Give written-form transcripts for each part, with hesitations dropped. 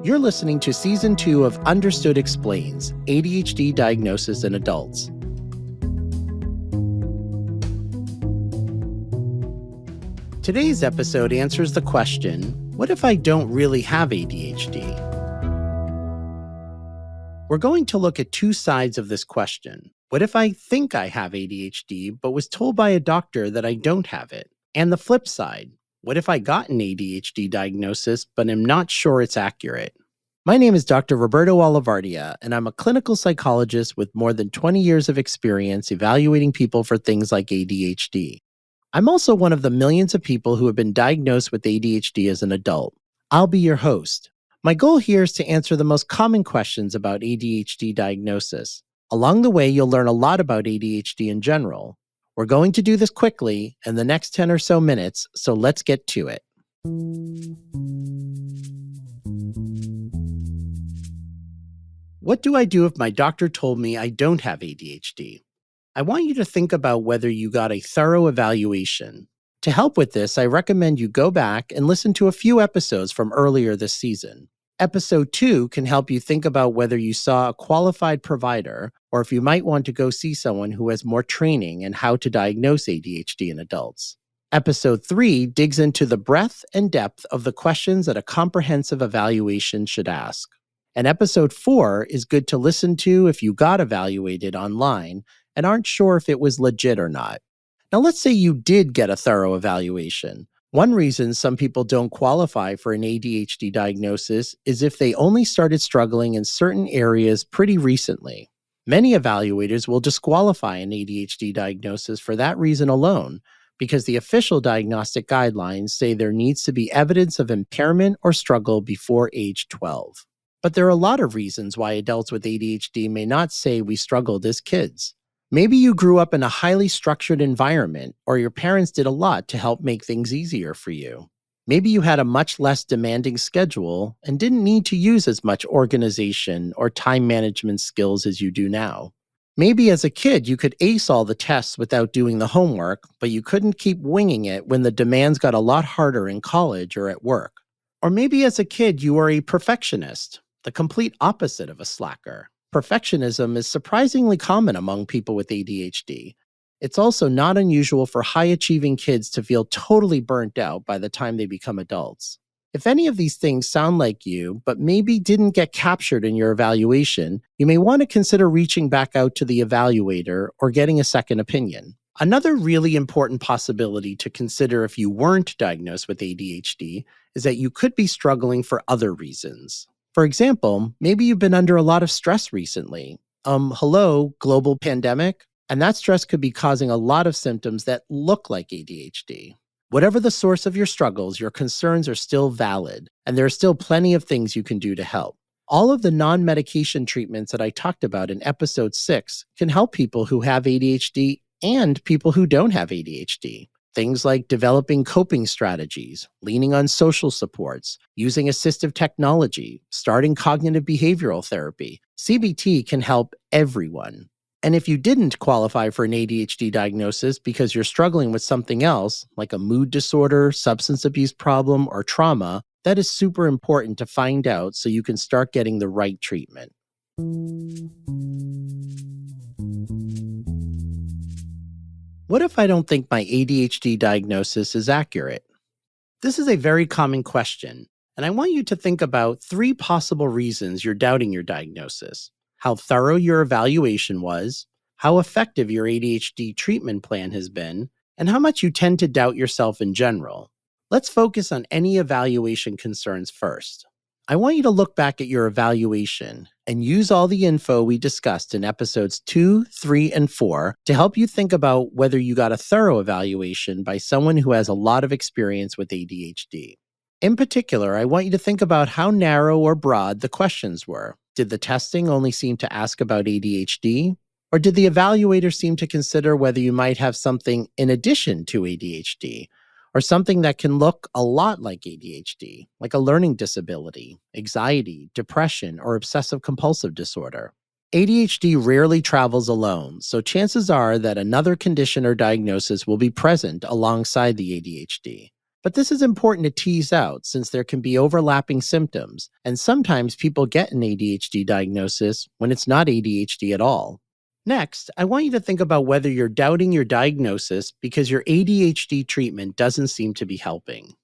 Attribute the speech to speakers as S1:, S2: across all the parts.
S1: You're listening to Season 2 of Understood Explains, ADHD Diagnosis in Adults. Today's episode answers the question, what if I don't really have ADHD? We're going to look at two sides of this question. What if I think I have ADHD, but was told by a doctor that I don't have it? And the flip side, what if I got an ADHD diagnosis, but am not sure it's accurate? My name is Dr. Roberto Olivardia, and I'm a clinical psychologist with more than 20 years of experience evaluating people for things like ADHD. I'm also one of the millions of people who have been diagnosed with ADHD as an adult. I'll be your host. My goal here is to answer the most common questions about ADHD diagnosis. Along the way, you'll learn a lot about ADHD in general. We're going to do this quickly in the next 10 or so minutes, so let's get to it. What do I do if my doctor told me I don't have ADHD? I want you to think about whether you got a thorough evaluation. To help with this, I recommend you go back and listen to a few episodes from earlier this season. Episode 2 can help you think about whether you saw a qualified provider or if you might want to go see someone who has more training in how to diagnose ADHD in adults. Episode 3 digs into the breadth and depth of the questions that a comprehensive evaluation should ask. And episode 4 is good to listen to if you got evaluated online and aren't sure if it was legit or not. Now, let's say you did get a thorough evaluation. One reason some people don't qualify for an ADHD diagnosis is if they only started struggling in certain areas pretty recently. Many evaluators will disqualify an ADHD diagnosis for that reason alone, because the official diagnostic guidelines say there needs to be evidence of impairment or struggle before age 12. But there are a lot of reasons why adults with ADHD may not say we struggled as kids. Maybe you grew up in a highly structured environment, or your parents did a lot to help make things easier for you. Maybe you had a much less demanding schedule and didn't need to use as much organization or time management skills as you do now. Maybe as a kid you could ace all the tests without doing the homework, but you couldn't keep winging it when the demands got a lot harder in college or at work. Or maybe as a kid you were a perfectionist, the complete opposite of a slacker. Perfectionism is surprisingly common among people with ADHD. It's also not unusual for high-achieving kids to feel totally burnt out by the time they become adults. If any of these things sound like you, but maybe didn't get captured in your evaluation, you may want to consider reaching back out to the evaluator or getting a second opinion. Another really important possibility to consider if you weren't diagnosed with ADHD is that you could be struggling for other reasons. For example, maybe you've been under a lot of stress recently. Global pandemic? And that stress could be causing a lot of symptoms that look like ADHD. Whatever the source of your struggles, your concerns are still valid, and there are still plenty of things you can do to help. All of the non-medication treatments that I talked about in episode 6 can help people who have ADHD and people who don't have ADHD. Things like developing coping strategies, leaning on social supports, using assistive technology, starting cognitive behavioral therapy. CBT can help everyone. And if you didn't qualify for an ADHD diagnosis because you're struggling with something else, like a mood disorder, substance abuse problem, or trauma, that is super important to find out so you can start getting the right treatment. What if I don't think my ADHD diagnosis is accurate? This is a very common question, and I want you to think about 3 possible reasons you're doubting your diagnosis: how thorough your evaluation was, how effective your ADHD treatment plan has been, and how much you tend to doubt yourself in general. Let's focus on any evaluation concerns first. I want you to look back at your evaluation and use all the info we discussed in episodes 2, 3, and 4 to help you think about whether you got a thorough evaluation by someone who has a lot of experience with ADHD. In particular, I want you to think about how narrow or broad the questions were. Did the testing only seem to ask about ADHD? Or did the evaluator seem to consider whether you might have something in addition to ADHD? Or something that can look a lot like ADHD, like a learning disability, anxiety, depression, or obsessive-compulsive disorder. ADHD rarely travels alone, so chances are that another condition or diagnosis will be present alongside the ADHD. But this is important to tease out since there can be overlapping symptoms, and sometimes people get an ADHD diagnosis when it's not ADHD at all. Next, I want you to think about whether you're doubting your diagnosis because your ADHD treatment doesn't seem to be helping.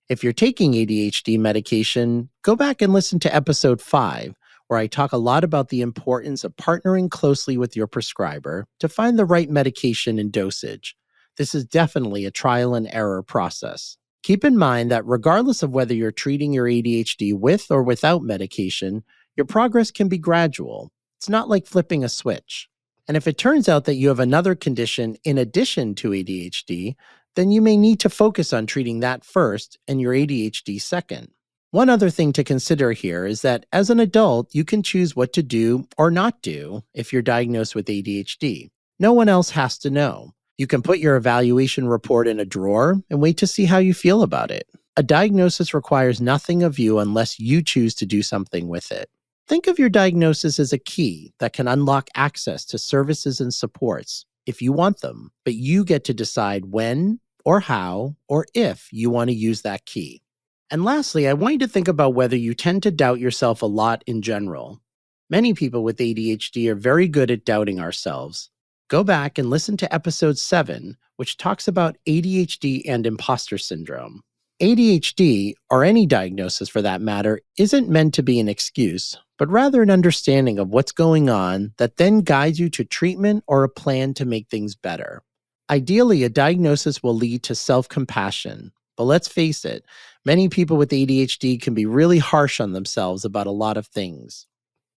S1: If you're taking ADHD medication, go back and listen to episode 5, where I talk a lot about the importance of partnering closely with your prescriber to find the right medication and dosage. This is definitely a trial and error process. Keep in mind that regardless of whether you're treating your ADHD with or without medication, your progress can be gradual. It's not like flipping a switch. And if it turns out that you have another condition in addition to ADHD, then you may need to focus on treating that first and your ADHD second. One other thing to consider here is that as an adult, you can choose what to do or not do if you're diagnosed with ADHD. No one else has to know. You can put your evaluation report in a drawer and wait to see how you feel about it. A diagnosis requires nothing of you unless you choose to do something with it. Think of your diagnosis as a key that can unlock access to services and supports if you want them, but you get to decide when or how or if you want to use that key. And lastly, I want you to think about whether you tend to doubt yourself a lot in general. Many people with ADHD are very good at doubting ourselves. Go back and listen to episode 7, which talks about ADHD and imposter syndrome. ADHD, or any diagnosis for that matter, isn't meant to be an excuse, but rather an understanding of what's going on that then guides you to treatment or a plan to make things better. Ideally, a diagnosis will lead to self-compassion, but let's face it, many people with ADHD can be really harsh on themselves about a lot of things.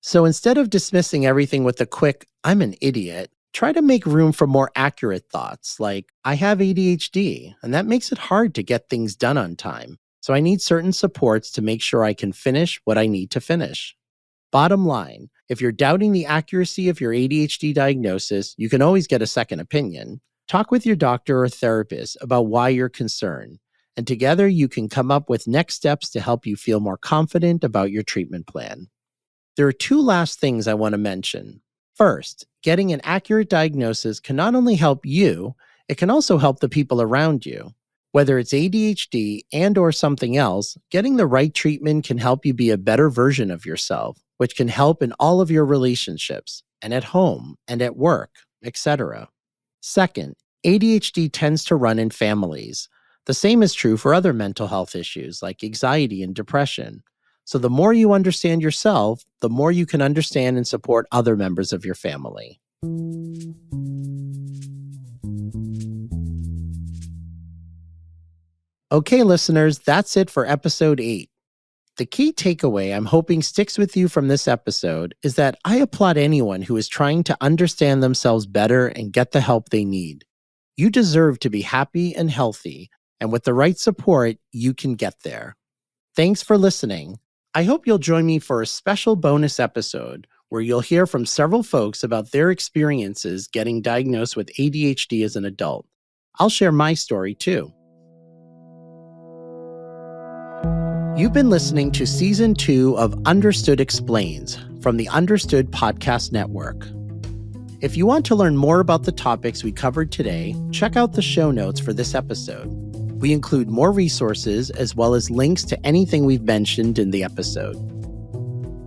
S1: So instead of dismissing everything with a quick, "I'm an idiot," try to make room for more accurate thoughts like, "I have ADHD, and that makes it hard to get things done on time. So I need certain supports to make sure I can finish what I need to finish." Bottom line, if you're doubting the accuracy of your ADHD diagnosis, you can always get a second opinion. Talk with your doctor or therapist about why you're concerned, and together you can come up with next steps to help you feel more confident about your treatment plan. There are 2 last things I want to mention. First, getting an accurate diagnosis can not only help you, it can also help the people around you. Whether it's ADHD and/or something else, getting the right treatment can help you be a better version of yourself, which can help in all of your relationships, and at home, and at work, etc. Second, ADHD tends to run in families. The same is true for other mental health issues like anxiety and depression. So the more you understand yourself, the more you can understand and support other members of your family. Okay, listeners, that's it for episode 8. The key takeaway I'm hoping sticks with you from this episode is that I applaud anyone who is trying to understand themselves better and get the help they need. You deserve to be happy and healthy, and with the right support, you can get there. Thanks for listening. I hope you'll join me for a special bonus episode where you'll hear from several folks about their experiences getting diagnosed with ADHD as an adult. I'll share my story too. You've been listening to Season 2 of Understood Explains from the Understood Podcast Network. If you want to learn more about the topics we covered today, check out the show notes for this episode. We include more resources as well as links to anything we've mentioned in the episode.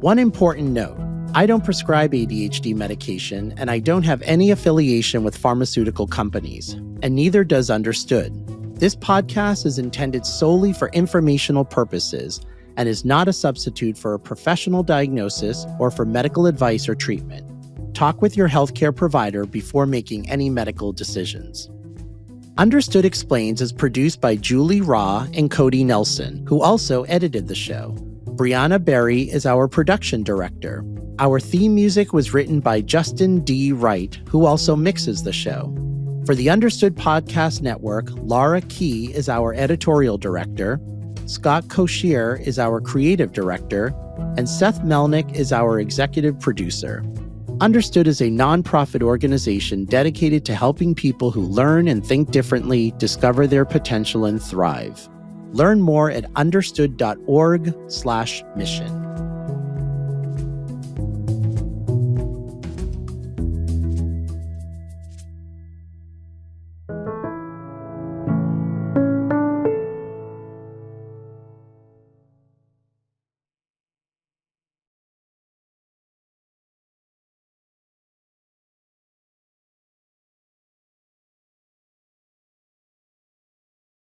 S1: One important note, I don't prescribe ADHD medication and I don't have any affiliation with pharmaceutical companies, and neither does Understood. This podcast is intended solely for informational purposes and is not a substitute for a professional diagnosis or for medical advice or treatment. Talk with your healthcare provider before making any medical decisions. Understood Explains is produced by Julie Raw and Cody Nelson, who also edited the show. Brianna Berry is our production director. Our theme music was written by Justin D. Wright, who also mixes the show. For the Understood Podcast Network, Laura Key is our editorial director, Scott Koshier is our creative director, and Seth Melnick is our executive producer. Understood is a nonprofit organization dedicated to helping people who learn and think differently discover their potential and thrive. Learn more at understood.org/mission.